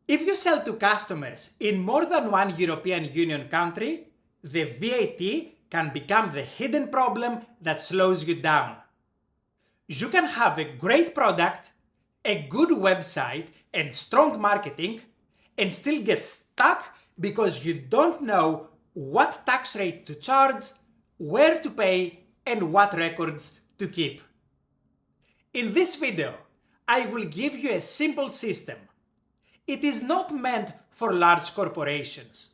If you sell to customers in more than one European Union country, the VAT can become the hidden problem that slows you down. You can have a great product, a good website, and strong marketing, and still get stuck because you don't know what tax rate to charge, where to pay, and what records to keep. In this video, I will give you a simple system. It is not meant for large corporations.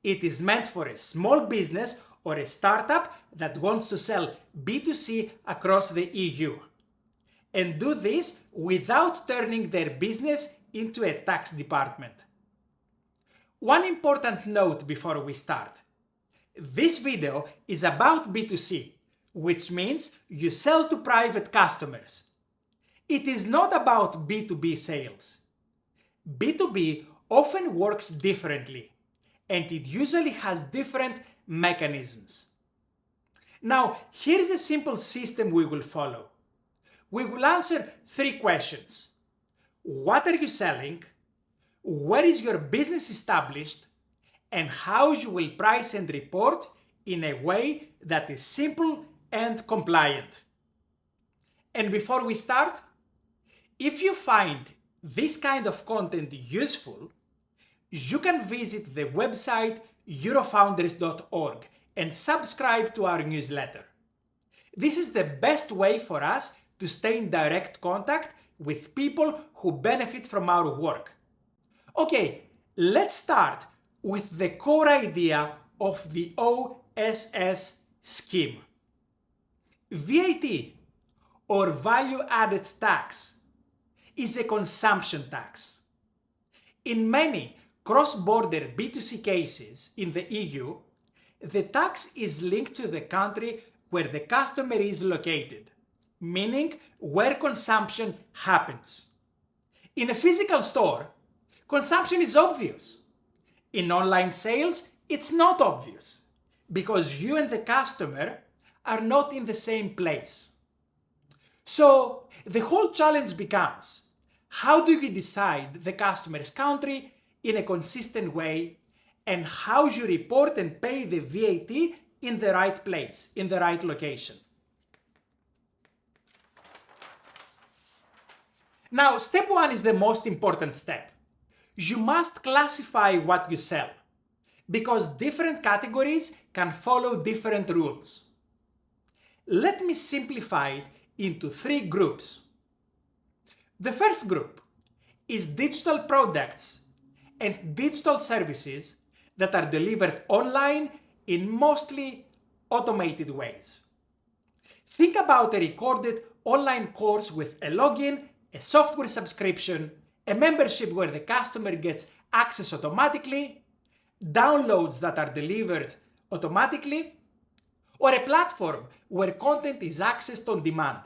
It is meant for a small business or a startup that wants to sell B2C across the EU, and do this without turning their business into a tax department. One important note before we start. This video is about B2C, which means you sell to private customers. It is not about B2B sales. B2B often works differently, and it usually has different mechanisms. Now, here's a simple system we will follow. We will answer 3 questions. What are you selling? Where is your business established? And how you will price and report in a way that is simple and compliant. And before we start, if you find this kind of content useful, you can visit the website EuroFounders.org and subscribe to our newsletter. This is the best way for us to stay in direct contact with people who benefit from our work. Okay, let's start with the core idea of the OSS scheme. VAT, or value added tax, is a consumption tax. In many cross-border B2C cases in the EU, the tax is linked to the country where the customer is located, meaning where consumption happens. In a physical store, consumption is obvious. In online sales, it's not obvious, because you and the customer are not in the same place. So the whole challenge becomes, how do you decide the customer's country in a consistent way, and how you report and pay the VAT in the right place, in the right location? Now, step 1 is the most important step. You must classify what you sell, because different categories can follow different rules. Let me simplify it into 3 groups. The first group is digital products and digital services that are delivered online in mostly automated ways. Think about a recorded online course with a login, a software subscription, a membership where the customer gets access automatically, downloads that are delivered automatically, or a platform where content is accessed on demand.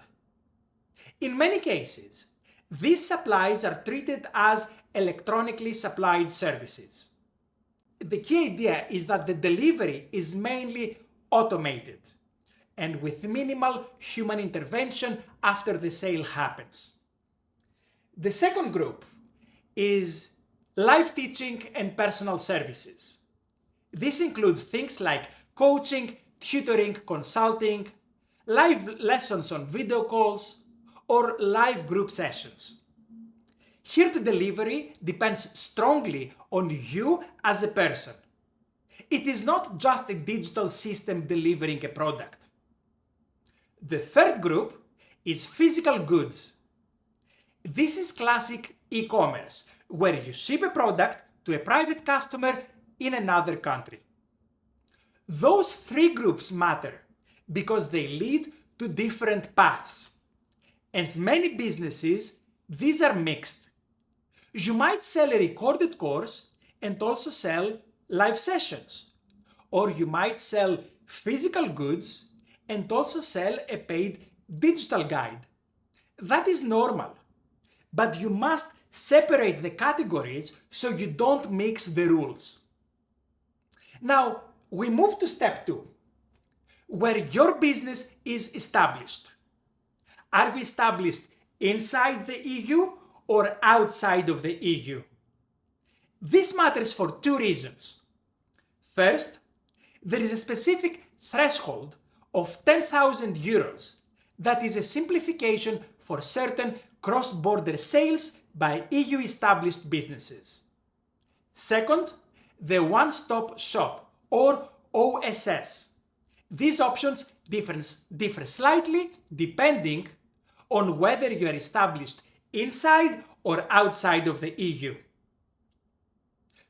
In many cases, these supplies are treated as electronically supplied services. The key idea is that the delivery is mainly automated and with minimal human intervention after the sale happens. The second group is live teaching and personal services. This includes things like coaching, tutoring, consulting, live lessons on video calls, or live group sessions. Here the delivery depends strongly on you as a person. It is not just a digital system delivering a product. The third group is physical goods. This is classic e-commerce, where you ship a product to a private customer in another country. Those 3 groups matter because they lead to different paths. And many businesses, these are mixed. You might sell a recorded course and also sell live sessions. Or you might sell physical goods and also sell a paid digital guide. That is normal. But you must separate the categories so you don't mix the rules. Now, we move to step 2, where your business is established. Are we established inside the EU or outside of the EU? This matters for two reasons. First, there is a specific threshold of 10,000 euros that is a simplification for certain cross-border sales by EU-established businesses. Second, the one-stop shop, or OSS. These options differ slightly depending on whether you are established inside or outside of the EU.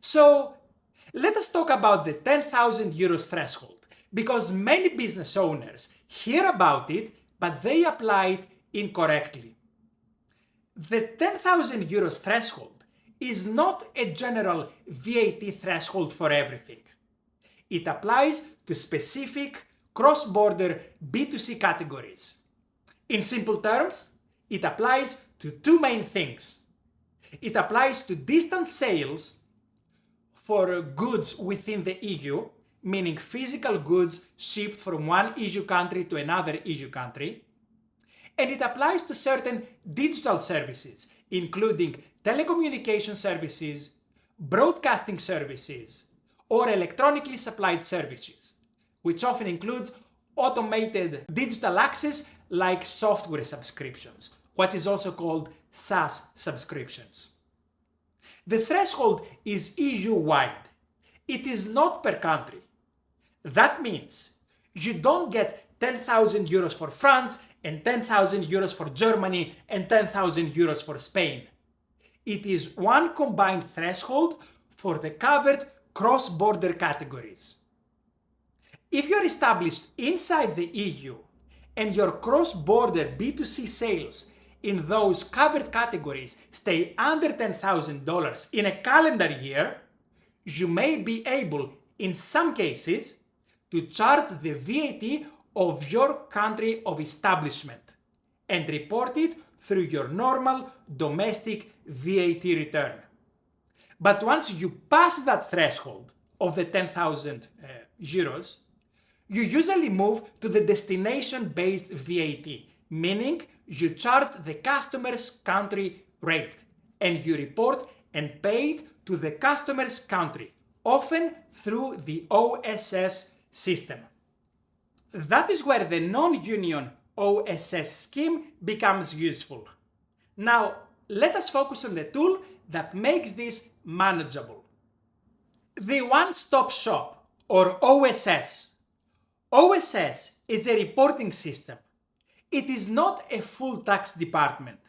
So, let us talk about the 10,000 euros threshold, because many business owners hear about it, but they apply it incorrectly. The 10,000 euros threshold is not a general VAT threshold for everything. It applies to specific cross-border B2C categories. In simple terms, it applies to two main things. It applies to distance sales for goods within the EU, meaning physical goods shipped from one EU country to another EU country. And it applies to certain digital services, including telecommunication services, broadcasting services, or electronically supplied services, which often includes automated digital access like software subscriptions, what is also called SaaS subscriptions. The threshold is EU-wide. It is not per country. That means you don't get 10,000 euros for France and 10,000 euros for Germany and 10,000 euros for Spain. It is one combined threshold for the covered cross-border categories. If you're established inside the EU and your cross-border B2C sales in those covered categories stay under $10,000 in a calendar year, you may be able, in some cases, to charge the VAT of your country of establishment and report it through your normal domestic VAT return. But once you pass that threshold of the 10,000 euros, you usually move to the destination-based VAT, meaning you charge the customer's country rate and you report and pay it to the customer's country, often through the OSS system. That is where the non-union OSS scheme becomes useful. Now, let us focus on the tool that makes this manageable. The one-stop shop, or OSS. OSS is a reporting system. It is not a full tax department.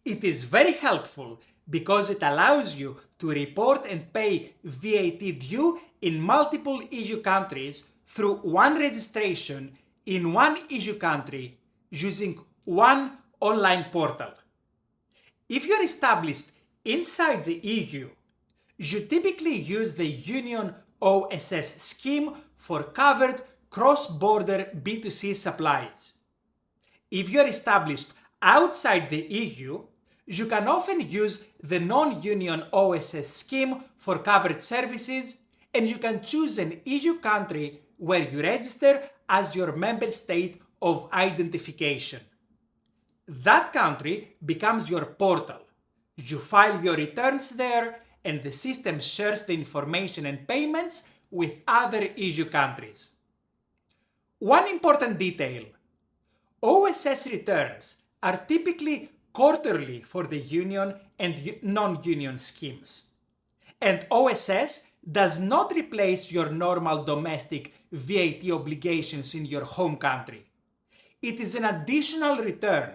It is very helpful because it allows you to report and pay VAT due in multiple EU countries through one registration in one EU country using one online portal. If you're established inside the EU, you typically use the Union OSS scheme for covered cross-border B2C supplies. If you're established outside the EU, you can often use the non-union OSS scheme for covered services, and you can choose an EU country where you register as your member state of identification. That country becomes your portal. You file your returns there, and the system shares the information and payments with other EU countries. One important detail: OSS returns are typically quarterly for the union and non-union schemes. And OSS does not replace your normal domestic VAT obligations in your home country. It is an additional return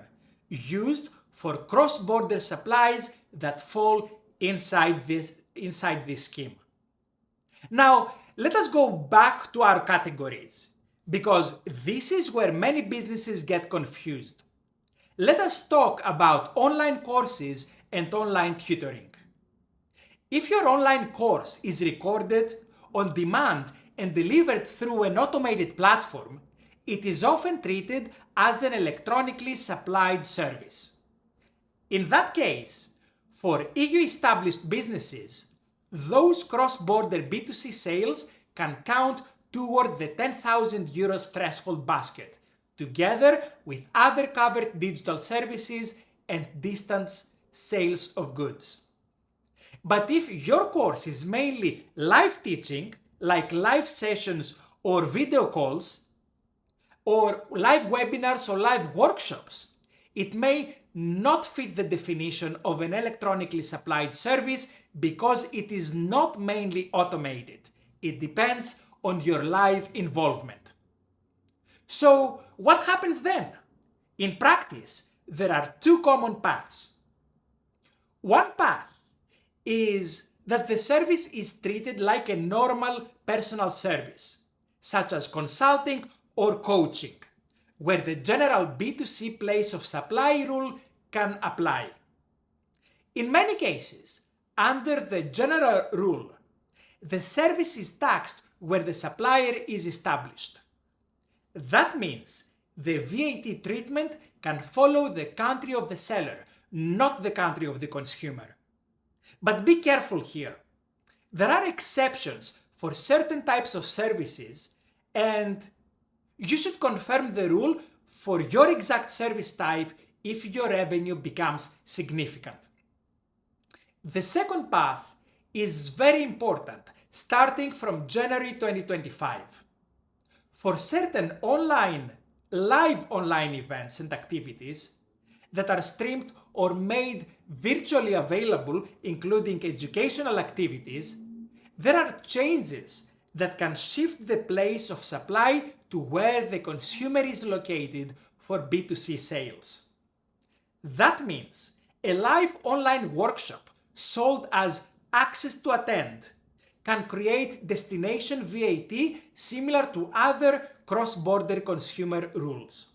used for cross-border supplies that fall inside this scheme. Now, let us go back to our categories, because this is where many businesses get confused. Let us talk about online courses and online tutoring. If your online course is recorded on demand and delivered through an automated platform, it is often treated as an electronically supplied service. In that case, for EU-established businesses, those cross-border B2C sales can count toward the 10,000 euros threshold basket, together with other covered digital services and distance sales of goods. But if your course is mainly live teaching, like live sessions or video calls, or live webinars or live workshops, it may not fit the definition of an electronically supplied service because it is not mainly automated. It depends on your live involvement. So what happens then? In practice, there are two common paths. One path is that the service is treated like a normal personal service, such as consulting or coaching, where the general B2C place of supply rule can apply. In many cases, under the general rule, the service is taxed where the supplier is established. That means the VAT treatment can follow the country of the seller, not the country of the consumer. But be careful here. There are exceptions for certain types of services, and you should confirm the rule for your exact service type if your revenue becomes significant. The second path is very important, starting from January 2025. For certain live online events and activities that are streamed or made virtually available, including educational activities, there are changes that can shift the place of supply to where the consumer is located for B2C sales. That means a live online workshop sold as access to attend can create destination VAT similar to other cross-border consumer rules.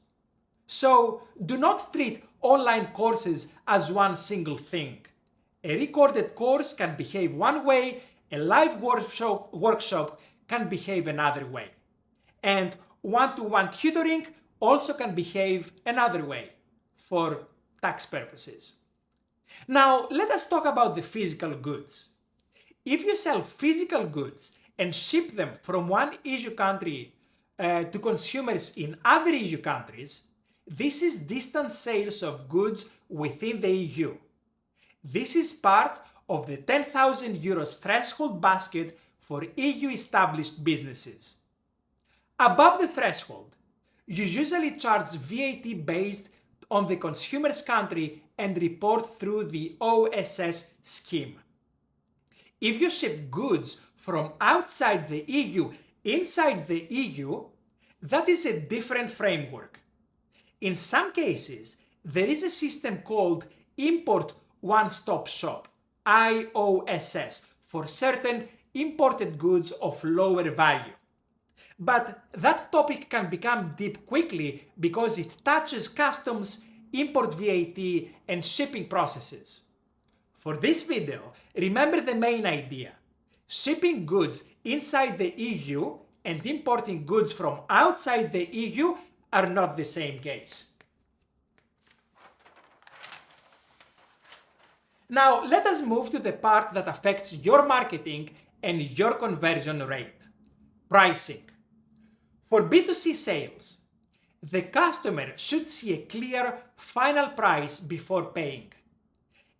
So do not treat online courses as one single thing. A recorded course can behave one way, a live workshop can behave another way. And one-to-one tutoring also can behave another way for tax purposes. Now, let us talk about the physical goods. If you sell physical goods and ship them from one EU country to consumers in other EU countries, this is distance sales of goods within the EU. This is part of the 10,000 euros threshold basket for EU established businesses. Above the threshold, you usually charge VAT based on the consumer's country and report through the OSS scheme. If you ship goods from outside the EU inside the EU, that is a different framework. In some cases, there is a system called Import One-Stop Shop, IOSS, for certain imported goods of lower value. But that topic can become deep quickly because it touches customs, import VAT, and shipping processes. For this video, remember the main idea. Shipping goods inside the EU and importing goods from outside the EU are not the same case. Now, let us move to the part that affects your marketing and your conversion rate: pricing. For B2C sales, the customer should see a clear final price before paying.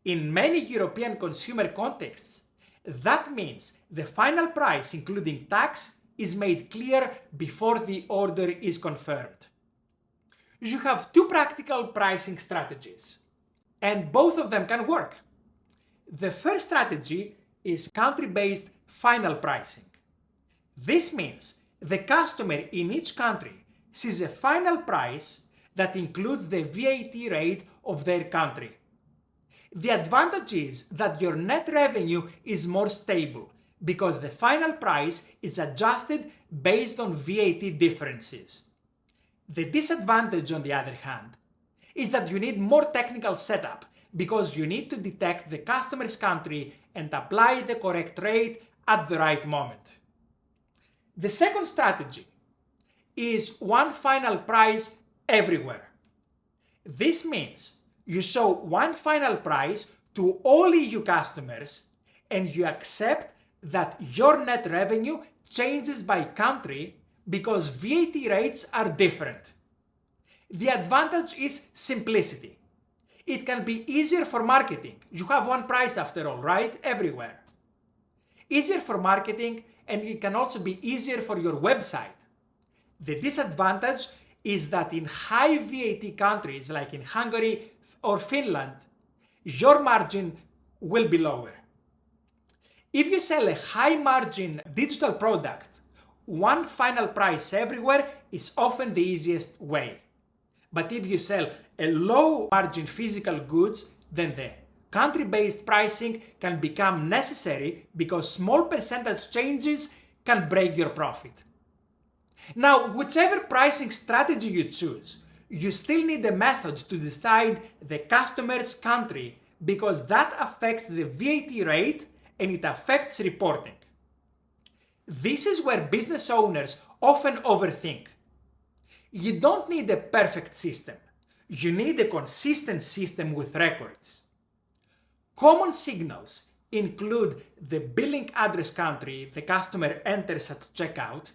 In many European consumer contexts, that means the final price, including tax, is made clear before the order is confirmed. You have two practical pricing strategies, and both of them can work. The first strategy is country-based final pricing. This means the customer in each country sees a final price that includes the VAT rate of their country. The advantage is that your net revenue is more stable because the final price is adjusted based on VAT differences. The disadvantage, on the other hand, is that you need more technical setup because you need to detect the customer's country and apply the correct rate at the right moment. The second strategy is one final price everywhere. This means you show one final price to all EU customers and you accept that your net revenue changes by country because VAT rates are different. The advantage is simplicity. It can be easier for marketing. You have one price after all, right? Everywhere. Easier for marketing, and it can also be easier for your website. The disadvantage is that in high VAT countries like in Hungary or Finland, your margin will be lower. If you sell a high margin digital product, one final price everywhere is often the easiest way. But if you sell a low margin physical goods, then the country-based pricing can become necessary because small percentage changes can break your profit. Now, whichever pricing strategy you choose, you still need a method to decide the customer's country because that affects the VAT rate and it affects reporting. This is where business owners often overthink. You don't need a perfect system. You need a consistent system with records. Common signals include the billing address country the customer enters at checkout,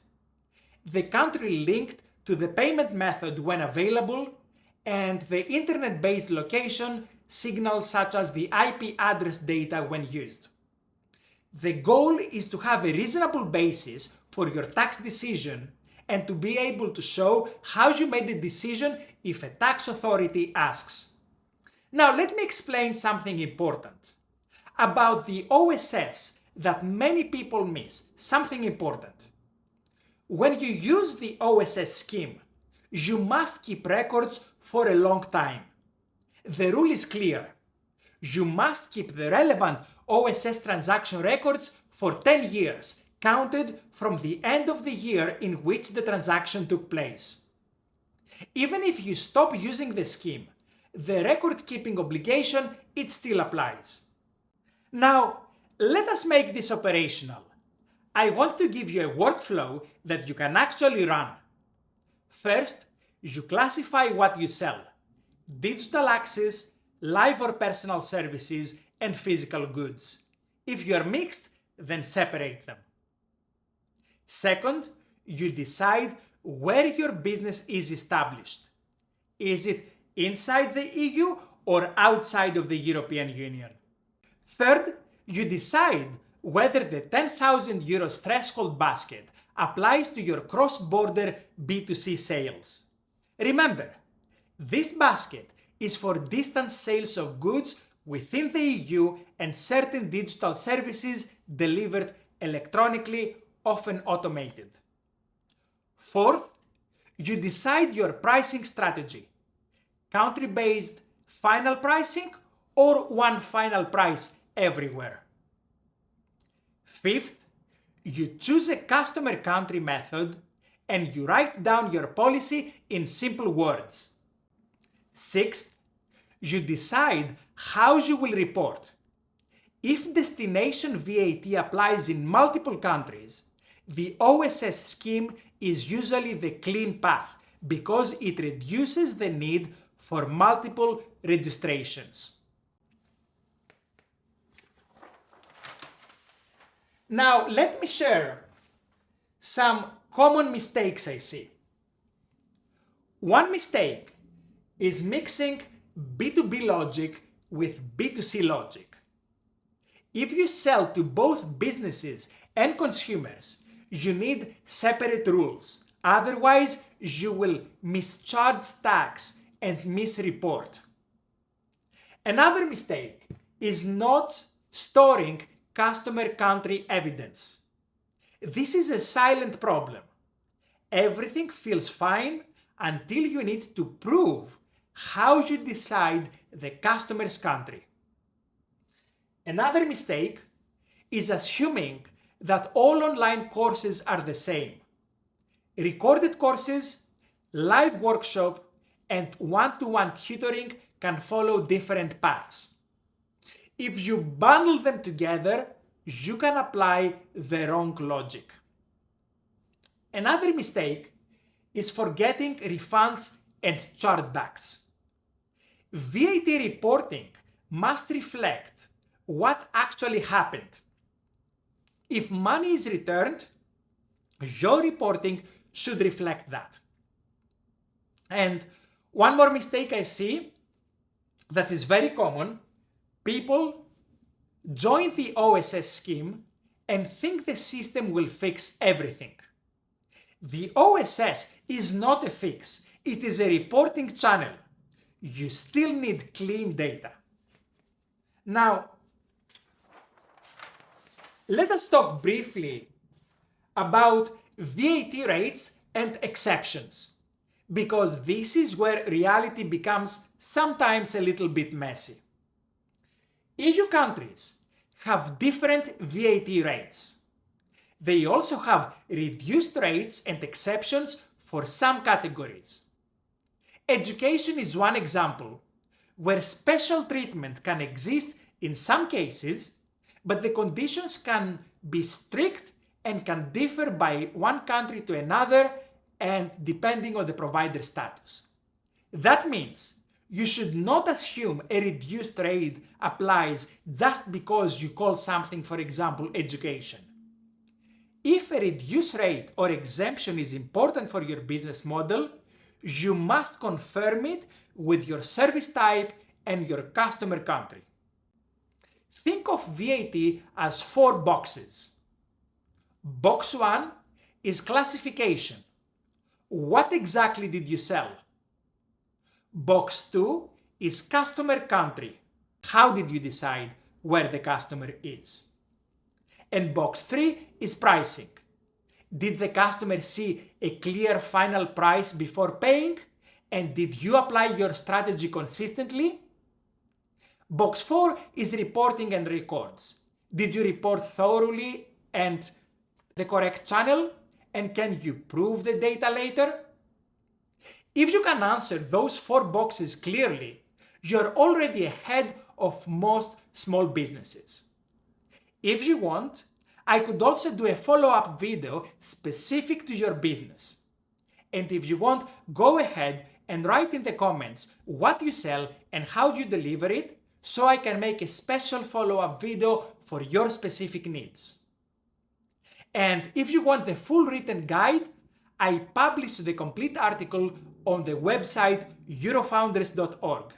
the country linked to the payment method when available, and the internet-based location signals such as the IP address data when used. The goal is to have a reasonable basis for your tax decision and to be able to show how you made the decision if a tax authority asks. Now let me explain something important about the OSS that many people miss, something important. When you use the OSS scheme, you must keep records for a long time. The rule is clear. You must keep the relevant OSS transaction records for 10 years, counted from the end of the year in which the transaction took place. Even if you stop using the scheme, the record-keeping obligation, it still applies. Now, let us make this operational. I want to give you a workflow that you can actually run. First, you classify what you sell: digital access, live or personal services, and physical goods. If you are mixed, then separate them. Second, you decide where your business is established. Is it inside the EU or outside of the European Union? Third, you decide whether the 10,000 euros threshold basket applies to your cross-border B2C sales. Remember, this basket is for distance sales of goods within the EU and certain digital services delivered electronically, often automated. Fourth, you decide your pricing strategy: country-based final pricing or one final price everywhere. Fifth, you choose a customer country method and you write down your policy in simple words. Sixth, you decide how you will report. If destination VAT applies in multiple countries, the OSS scheme is usually the clean path because it reduces the need for multiple registrations. Now, let me share some common mistakes I see. One mistake is mixing B2B logic with B2C logic. If you sell to both businesses and consumers, you need separate rules. Otherwise, you will mischarge tax and misreport. Another mistake is not storing customer country evidence. This is a silent problem. Everything feels fine until you need to prove how you decide the customer's country. Another mistake is assuming that all online courses are the same. Recorded courses, live workshop, and one-to-one tutoring can follow different paths. If you bundle them together, you can apply the wrong logic. Another mistake is forgetting refunds and chargebacks. VAT reporting must reflect what actually happened. If money is returned, your reporting should reflect that. And one more mistake I see that is very common. People join the OSS scheme and think the system will fix everything. The OSS is not a fix, it is a reporting channel. You still need clean data. Now, let us talk briefly about VAT rates and exceptions, because this is where reality becomes sometimes a little bit messy. EU countries have different VAT rates. They also have reduced rates and exceptions for some categories. Education is one example where special treatment can exist in some cases, but the conditions can be strict and can differ by one country to another and depending on the provider status. That means you should not assume a reduced rate applies just because you call something, for example, education. If a reduced rate or exemption is important for your business model, you must confirm it with your service type and your customer country. Think of VAT as 4 boxes. Box 1 is classification. What exactly did you sell? Box 2 is customer country. How did you decide where the customer is? And box 3 is pricing. Did the customer see a clear final price before paying? And did you apply your strategy consistently? Box 4 is reporting and records. Did you report thoroughly and the correct channel? And can you prove the data later? If you can answer those 4 boxes clearly, you're already ahead of most small businesses. If you want, I could also do a follow-up video specific to your business. And if you want, go ahead and write in the comments what you sell and how you deliver it, so I can make a special follow-up video for your specific needs. And if you want the full written guide, I published the complete article on the website EuroFounders.org.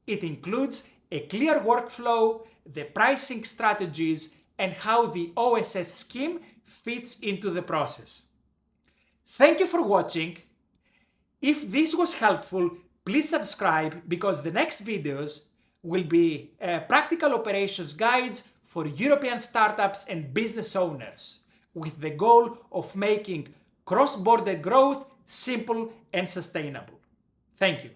It includes a clear workflow, the pricing strategies, and how the OSS scheme fits into the process. Thank you for watching. If this was helpful, please subscribe, because the next videos will be practical operations guides for European startups and business owners, with the goal of making cross-border growth simple and sustainable. Thank you.